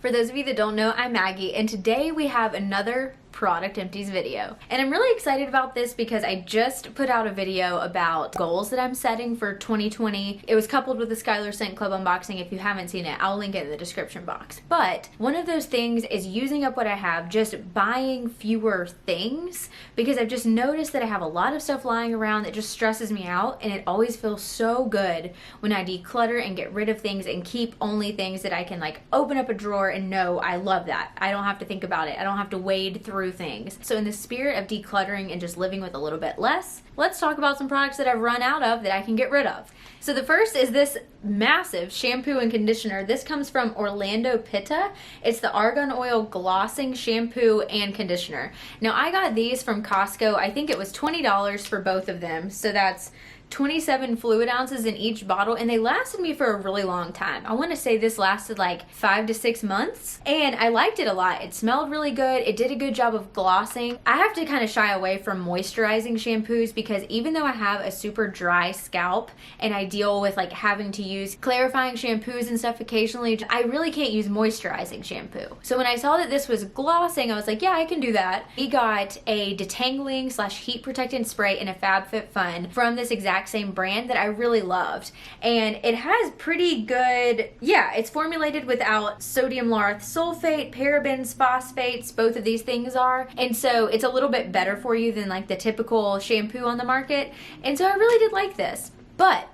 For those of you that don't know, I'm Maggie, and today we have another Product Empties video. And I'm really excited about this because I just put out a video about goals that I'm setting for 2020. It was coupled with the Skylar Scent Club unboxing. If you haven't seen it, I'll link it in the description box. But one of those things is using up what I have, just buying fewer things, because I've just noticed that I have a lot of stuff lying around that just stresses me out, and it always feels so good when I declutter and get rid of things and keep only things that I can like open up a drawer and know I love that. I don't have to think about it. I don't have to wade through things. So in the spirit of decluttering and just living with a little bit less, let's talk about some products that I've run out of that I can get rid of. So the first is this massive shampoo and conditioner. This comes from Orlando Pita. It's the Argan Oil Glossing Shampoo and Conditioner. Now I got these from Costco. I think it was $20 for both of them. So that's 27 fluid ounces in each bottle, and they lasted me for a really long time. I want to say this lasted like 5 to 6 months, and I liked it a lot. It smelled really good. It did a good job of glossing. I have to kind of shy away from moisturizing shampoos because even though I have a super dry scalp and I deal with like having to use clarifying shampoos and stuff occasionally, I really can't use moisturizing shampoo. So when I saw that this was glossing, I was like, yeah, I can do that. We got a detangling / heat protectant spray in a FabFitFun from this exact same brand that I really loved, and it has pretty good, yeah, it's formulated without sodium lauryl sulfate, parabens, phosphates, both of these things are, and so it's a little bit better for you than like the typical shampoo on the market, and so I really did like this. But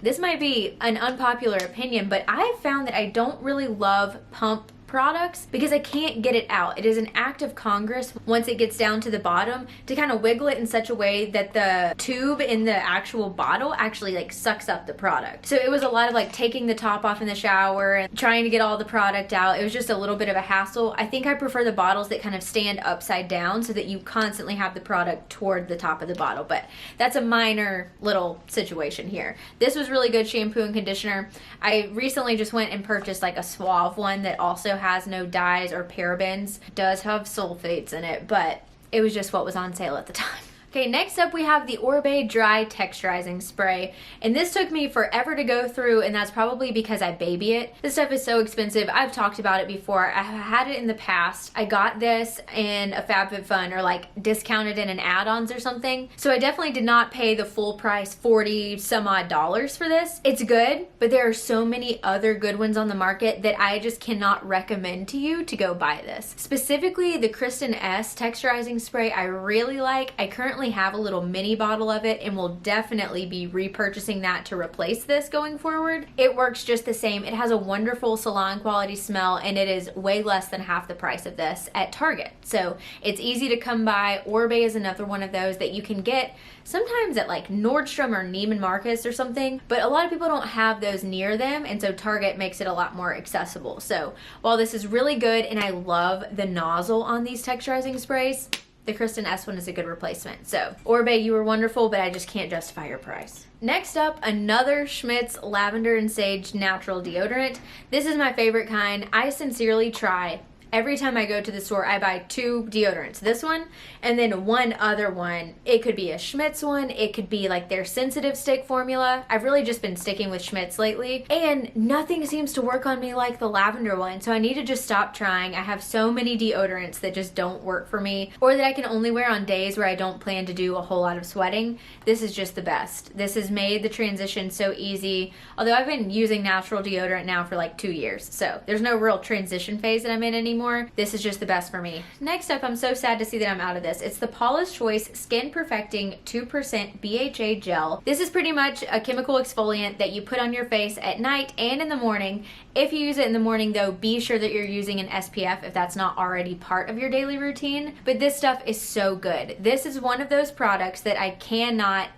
this might be an unpopular opinion, but I have found that I don't really love pump products because I can't get it out. It is an act of Congress once it gets down to the bottom to kind of wiggle it in such a way that the tube in the actual bottle actually like sucks up the product. So it was a lot of like taking the top off in the shower and trying to get all the product out. It was just a little bit of a hassle. I think I prefer the bottles that kind of stand upside down so that you constantly have the product toward the top of the bottle, but that's a minor little situation here. This was really good shampoo and conditioner. I recently just went and purchased like a Suave one that also has no dyes or parabens. It does have sulfates in it, but it was just what was on sale at the time. Okay, next up we have the Oribe Dry Texturizing Spray, and this took me forever to go through, and that's probably because I baby it. This stuff is so expensive. I've talked about it before. I had it in the past. I got this in a FabFitFun or like discounted in an add-ons or something, so I definitely did not pay the full price, 40 some odd dollars for this. It's good, but there are so many other good ones on the market that I just cannot recommend to you to go buy this. Specifically the Kristen S Texturizing Spray I really like. I currently have a little mini bottle of it and will definitely be repurchasing that to replace this going forward. It works just the same. It has a wonderful salon quality smell, and it is way less than half the price of this at Target. So it's easy to come by. Oribe is another one of those that you can get sometimes at like Nordstrom or Neiman Marcus or something, but a lot of people don't have those near them, and so Target makes it a lot more accessible. So while this is really good and I love the nozzle on these texturizing sprays, the Kristen S one is a good replacement. So Oribe, you were wonderful, but I just can't justify your price. Next up, another Schmidt's Lavender and Sage Natural Deodorant. This is my favorite kind. I sincerely try. Every time I go to the store, I buy 2 deodorants. This one and then one other one. It could be a Schmidt's one. It could be like their sensitive stick formula. I've really just been sticking with Schmidt's lately, and nothing seems to work on me like the lavender one, so I need to just stop trying. I have so many deodorants that just don't work for me, or that I can only wear on days where I don't plan to do a whole lot of sweating. This is just the best. This has made the transition so easy, although I've been using natural deodorant now for like 2 years, so there's no real transition phase that I'm in anymore. This is just the best for me. Next up, I'm so sad to see that I'm out of this. It's the Paula's Choice Skin Perfecting 2% BHA Gel. This is pretty much a chemical exfoliant that you put on your face at night and in the morning. If you use it in the morning though, be sure that you're using an SPF if that's not already part of your daily routine. But this stuff is so good. This is one of those products that I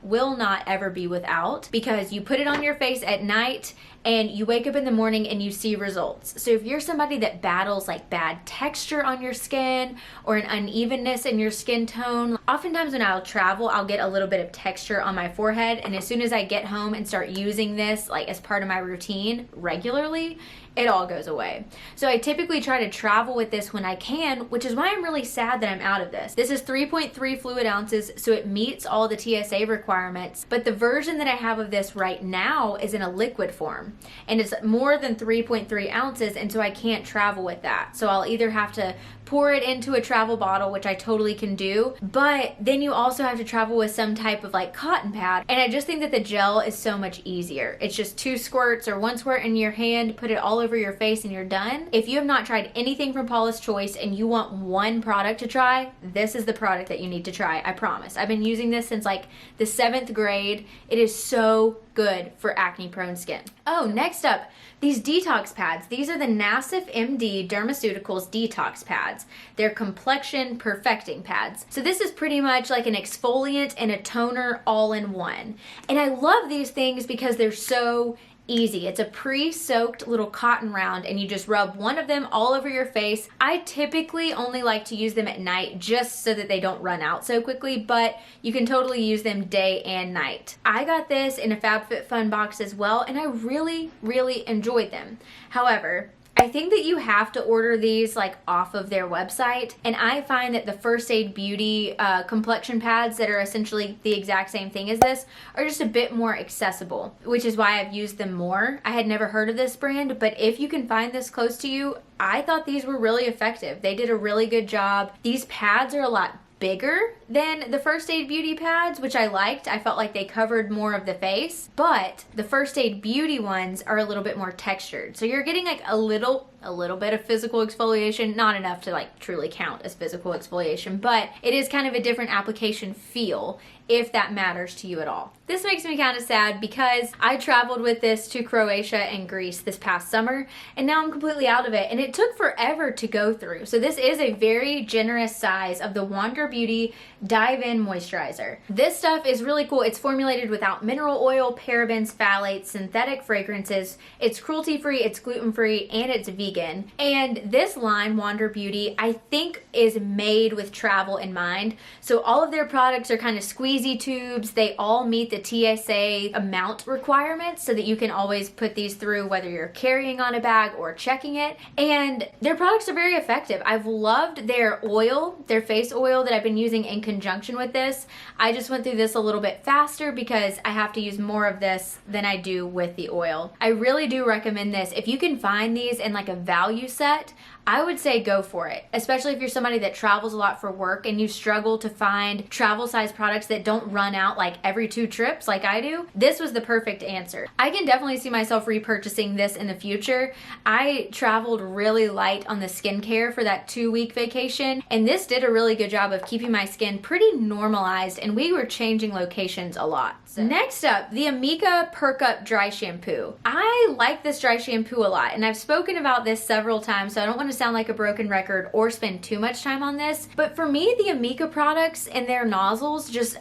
will not ever be without, because you put it on your face at night and you wake up in the morning and you see results. So if you're somebody that battles like bad texture on your skin or an unevenness in your skin tone, oftentimes when I'll travel, I'll get a little bit of texture on my forehead, and as soon as I get home and start using this like as part of my routine regularly, it all goes away. So I typically try to travel with this when I can, which is why I'm really sad that I'm out of this. This is 3.3 fluid ounces, so it meets all the TSA requirements, but the version that I have of this right now is in a liquid form, and it's more than 3.3 ounces, and so I can't travel with that. So I'll either have to pour it into a travel bottle, which I totally can do, but then you also have to travel with some type of like cotton pad, and I just think that the gel is so much easier. It's just 2 squirts or 1 squirt in your hand, put it all over your face, and you're done. If you have not tried anything from Paula's Choice and you want one product to try, this is the product that you need to try, I promise. I've been using this since like the 7th grade. It is so good for acne prone skin. Oh, next up, these detox pads. These are the Nassif MD Dermaceuticals detox pads. They're complexion perfecting pads. So this is pretty much like an exfoliant and a toner all in one. And I love these things because they're so easy. It's a pre-soaked little cotton round, and you just rub one of them all over your face. I typically only like to use them at night just so that they don't run out so quickly, but you can totally use them day and night. I got this in a FabFitFun box as well, and I really, really enjoyed them. However, I think that you have to order these like off of their website, and I find that the First Aid Beauty complexion pads that are essentially the exact same thing as this are just a bit more accessible, which is why I've used them more. I had never heard of this brand, but if you can find this close to you, I thought these were really effective. They did a really good job. These pads are a lot bigger than the First Aid Beauty pads, which I liked. I felt like they covered more of the face, but the First Aid Beauty ones are a little bit more textured. So you're getting like a little bit of physical exfoliation, not enough to like truly count as physical exfoliation, but it is kind of a different application feel if that matters to you at all. This makes me kind of sad because I traveled with this to Croatia and Greece this past summer, and now I'm completely out of it, and it took forever to go through. So this is a very generous size of the Wander Beauty Dive In Moisturizer. This stuff is really cool. It's formulated without mineral oil, parabens, phthalates, synthetic fragrances. It's cruelty-free, it's gluten-free, and it's vegan. And this line, Wander Beauty, I think is made with travel in mind. So all of their products are kind of squeezy tubes. They all meet the TSA amount requirements so that you can always put these through whether you're carrying on a bag or checking it. And their products are very effective. I've loved their oil, their face oil that I've been using in conjunction with this. I just went through this a little bit faster because I have to use more of this than I do with the oil. I really do recommend this. If you can find these in like a value set, I would say go for it, especially if you're somebody that travels a lot for work and you struggle to find travel size products that don't run out like every 2 trips like I do. This was the perfect answer. I can definitely see myself repurchasing this in the future. I traveled really light on the skincare for that 2-week vacation, and this did a really good job of keeping my skin pretty normalized, and we were changing locations a lot. So. Next up, the Amika Perk Up Dry Shampoo. I like this dry shampoo a lot, and I've spoken about this several times, so I don't want to sound like a broken record or spend too much time on this, but for me, the Amika products and their nozzles just,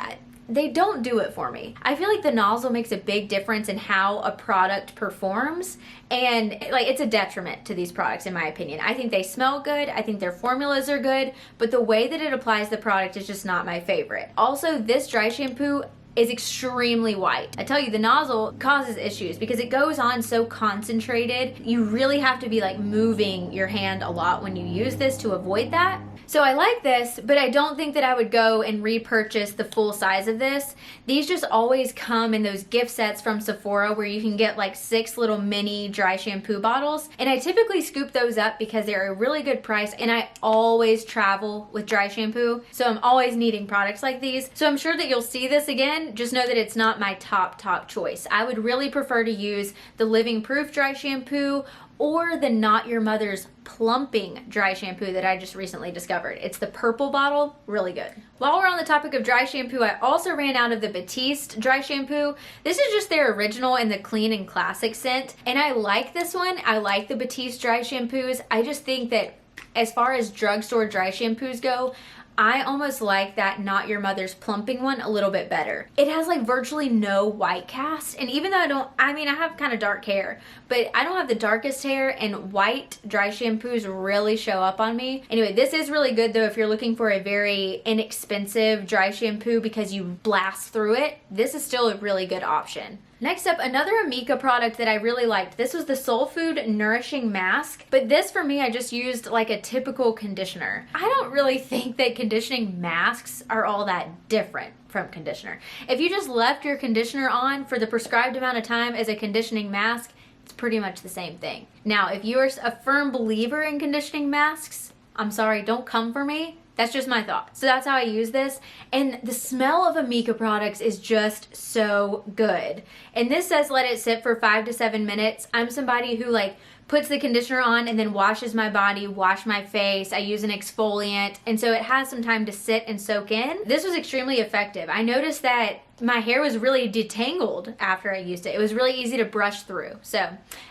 they don't do it for me. I feel like the nozzle makes a big difference in how a product performs, and like it's a detriment to these products in my opinion. I think they smell good, I think their formulas are good, but the way that it applies the product is just not my favorite. Also, this dry shampoo is extremely white. I tell you, the nozzle causes issues because it goes on so concentrated. You really have to be like moving your hand a lot when you use this to avoid that. So I like this, but I don't think that I would go and repurchase the full size of this. These just always come in those gift sets from Sephora where you can get like 6 little mini dry shampoo bottles. And I typically scoop those up because they're a really good price, and I always travel with dry shampoo. So I'm always needing products like these. So I'm sure that you'll see this again. Just know that it's not my top choice. I would really prefer to use the Living Proof dry shampoo or the Not Your Mother's plumping dry shampoo that I just recently discovered. It's the purple bottle, really good. While we're on the topic of dry shampoo, I also ran out of the Batiste Dry Shampoo. This is just their original in the clean and classic scent, and I like this one. I like the Batiste dry shampoos. I just think that as far as drugstore dry shampoos go, I almost like that Not Your Mother's plumping one a little bit better. It has like virtually no white cast, and even though I have kind of dark hair, but I don't have the darkest hair, and white dry shampoos really show up on me. Anyway, this is really good though if you're looking for a very inexpensive dry shampoo because you blast through it. This is still a really good option. Next up, another Amika product that I really liked. This was the Soulfood Nourishing Mask, but this for me, I just used like a typical conditioner. I don't really think that conditioning masks are all that different from conditioner. If you just left your conditioner on for the prescribed amount of time as a conditioning mask, it's pretty much the same thing. Now, if you're a firm believer in conditioning masks, I'm sorry, don't come for me. That's just my thought. So that's how I use this. And the smell of Amika products is just so good. And this says let it sit for 5 to 7 minutes. I'm somebody who like puts the conditioner on and then washes my body, wash my face. I use an exfoliant. And so it has some time to sit and soak in. This was extremely effective. I noticed that my hair was really detangled after I used it. It was really easy to brush through. So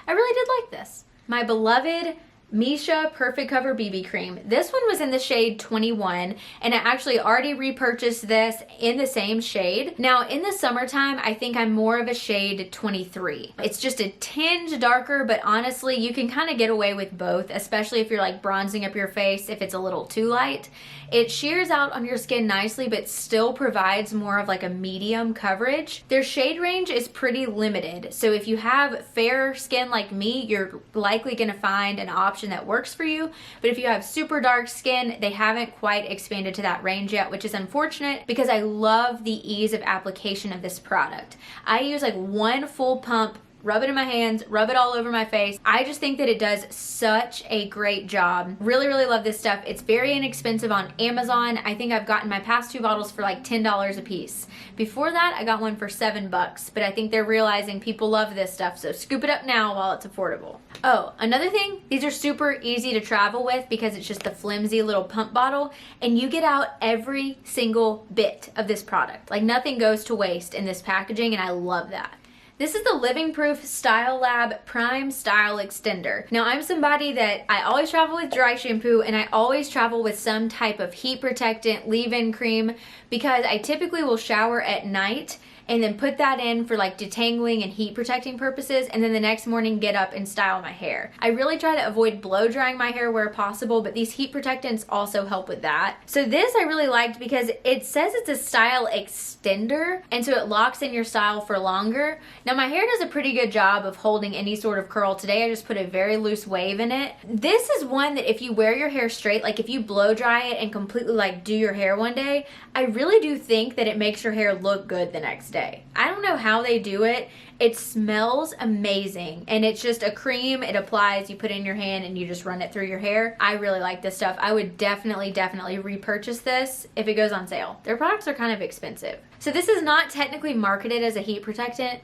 I really did like this. My beloved Misha Perfect Cover BB Cream. This one was in the shade 21, and I actually already repurchased this in the same shade. Now, in the summertime, I think I'm more of a shade 23. It's just a tinge darker, but honestly, you can kind of get away with both, especially if you're like bronzing up your face if it's a little too light. It shears out on your skin nicely, but still provides more of like a medium coverage. Their shade range is pretty limited, so if you have fair skin like me, you're likely gonna find an option that works for you. But if you have super dark skin, they haven't quite expanded to that range yet, which is unfortunate because I love the ease of application of this product. I use like one full pump, rub it in my hands, rub it all over my face. I just think that it does such a great job. Really, really love this stuff. It's very inexpensive on Amazon. I think I've gotten my past 2 bottles for like $10 a piece. Before that, I got one for $7, but I think they're realizing people love this stuff, so scoop it up now while it's affordable. Oh, another thing, these are super easy to travel with because it's just a flimsy little pump bottle, and you get out every single bit of this product. Like nothing goes to waste in this packaging, and I love that. This is the Living Proof Style Lab Prime Style Extender. Now, I'm somebody that I always travel with dry shampoo, and I always travel with some type of heat protectant leave-in cream because I typically will shower at night and then put that in for like detangling and heat protecting purposes, and then the next morning get up and style my hair. I really try to avoid blow drying my hair where possible, but these heat protectants also help with that. So this I really liked because it says it's a style extender, and so it locks in your style for longer. Now my hair does a pretty good job of holding any sort of curl. Today I just put a very loose wave in it. This is one that if you wear your hair straight, like if you blow dry it and completely like do your hair one day, I really do think that it makes your hair look good the next day. I don't know how they do it. It smells amazing, and it's just a cream. It applies, you put it in your hand, and you just run it through your hair. I really like this stuff. I would definitely repurchase this if it goes on sale. Their products are kind of expensive. So this is not technically marketed as a heat protectant.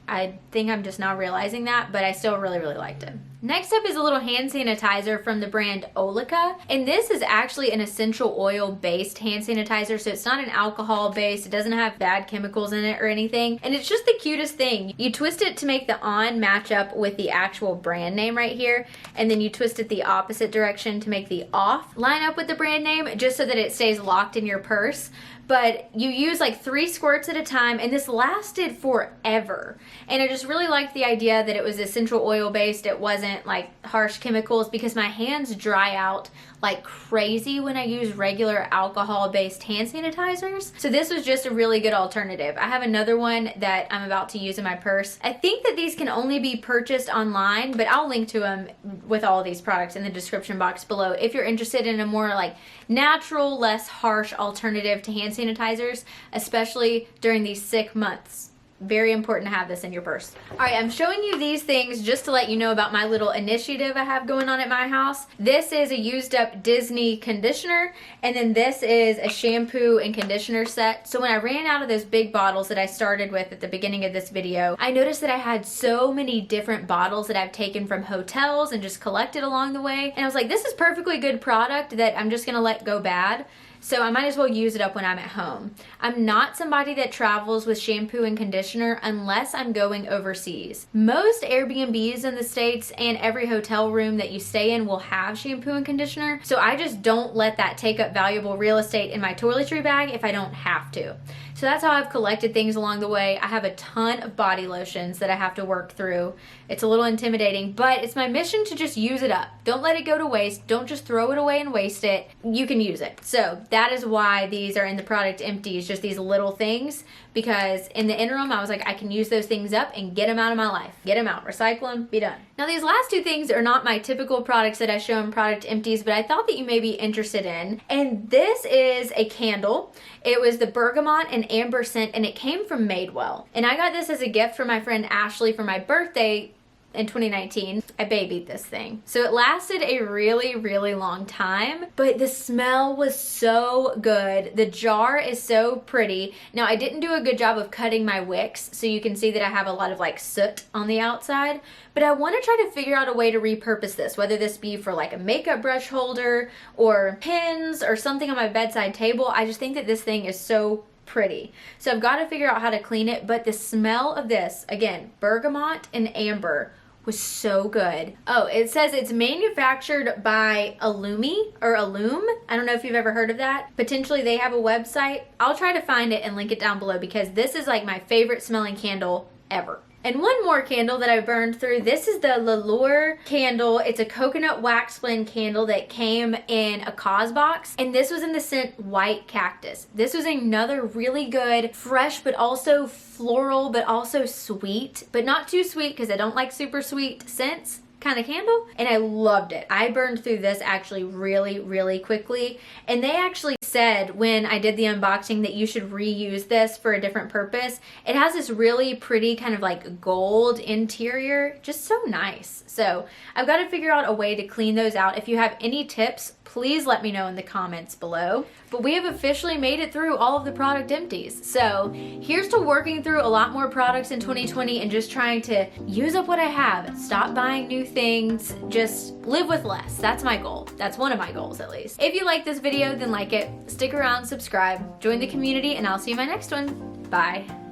I think I'm just now realizing that, but I still really liked it. Next up is a little hand sanitizer from the brand Olika, and this is actually an essential oil based hand sanitizer, so it's not an alcohol based, it doesn't have bad chemicals in it or anything, and it's just the cutest thing. You twist it to make the on match up with the actual brand name right here, and then you twist it the opposite direction to make the off line up with the brand name, just so that it stays locked in your purse. But you use like 3 squirts at a time, and this lasted forever. And I just really liked the idea that it was essential oil based. It wasn't like harsh chemicals, because my hands dry out like crazy when I use regular alcohol based hand sanitizers. So this was just a really good alternative. I have another one that I'm about to use in my purse. I think that these can only be purchased online, but I'll link to them with all of these products in the description box below if you're interested in a more like natural, less harsh alternative to hand sanitizers, especially during these sick months. Very important to have this in your purse. All right, I'm showing you these things just to let you know about my little initiative I have going on at my house. This is a used up Disney conditioner, and then this is a shampoo and conditioner set. So when I ran out of those big bottles that I started with at the beginning of this video, I noticed that I had so many different bottles that I've taken from hotels and just collected along the way. And I was like, this is perfectly good product that I'm just gonna let go bad. So I might as well use it up when I'm at home. I'm not somebody that travels with shampoo and conditioner unless I'm going overseas. Most Airbnbs in the States and every hotel room that you stay in will have shampoo and conditioner. So I just don't let that take up valuable real estate in my toiletry bag if I don't have to. So that's how I've collected things along the way. I have a ton of body lotions that I have to work through. It's a little intimidating, but it's my mission to just use it up. Don't let it go to waste. Don't just throw it away and waste it. You can use it. So that is why these are in the product empties, just these little things, because in the interim, I was like, I can use those things up and get them out of my life. Get them out, recycle them, be done. Now these last two things are not my typical products that I show in product empties, but I thought that you may be interested in. And this is a candle. It was the Bergamot and Amber scent, and it came from Madewell. And I got this as a gift from my friend Ashley for my birthday in 2019. I babied this thing. So it lasted a really, really long time, but the smell was so good. The jar is so pretty. Now I didn't do a good job of cutting my wicks, so you can see that I have a lot of like soot on the outside, but I want to try to figure out a way to repurpose this, whether this be for like a makeup brush holder or pins or something on my bedside table. I just think that this thing is so pretty. So I've got to figure out how to clean it, but the smell of this, again, Bergamot and Amber, was so good. Oh, it says it's manufactured by Illumi or Illume. I don't know if you've ever heard of that. Potentially they have a website. I'll try to find it and link it down below because this is like my favorite smelling candle ever. And one more candle that I burned through. This is the L'Allure candle. It's a coconut wax blend candle that came in a cause box. And this was in the scent White Cactus. This was another really good, fresh, but also floral, but also sweet. But not too sweet because I don't like super sweet scents kind of candle, and I loved it. I burned through this actually really, really quickly, and they actually said when I did the unboxing that you should reuse this for a different purpose. It has this really pretty kind of like gold interior, just so nice. So I've got to figure out a way to clean those out. If you have any tips, please let me know in the comments below. But we have officially made it through all of the product empties. So here's to working through a lot more products in 2020 and just trying to use up what I have. Stop buying new things, just live with less. That's my goal. That's one of my goals at least. If you like this video, then like it, stick around, subscribe, join the community, and I'll see you in my next one. Bye.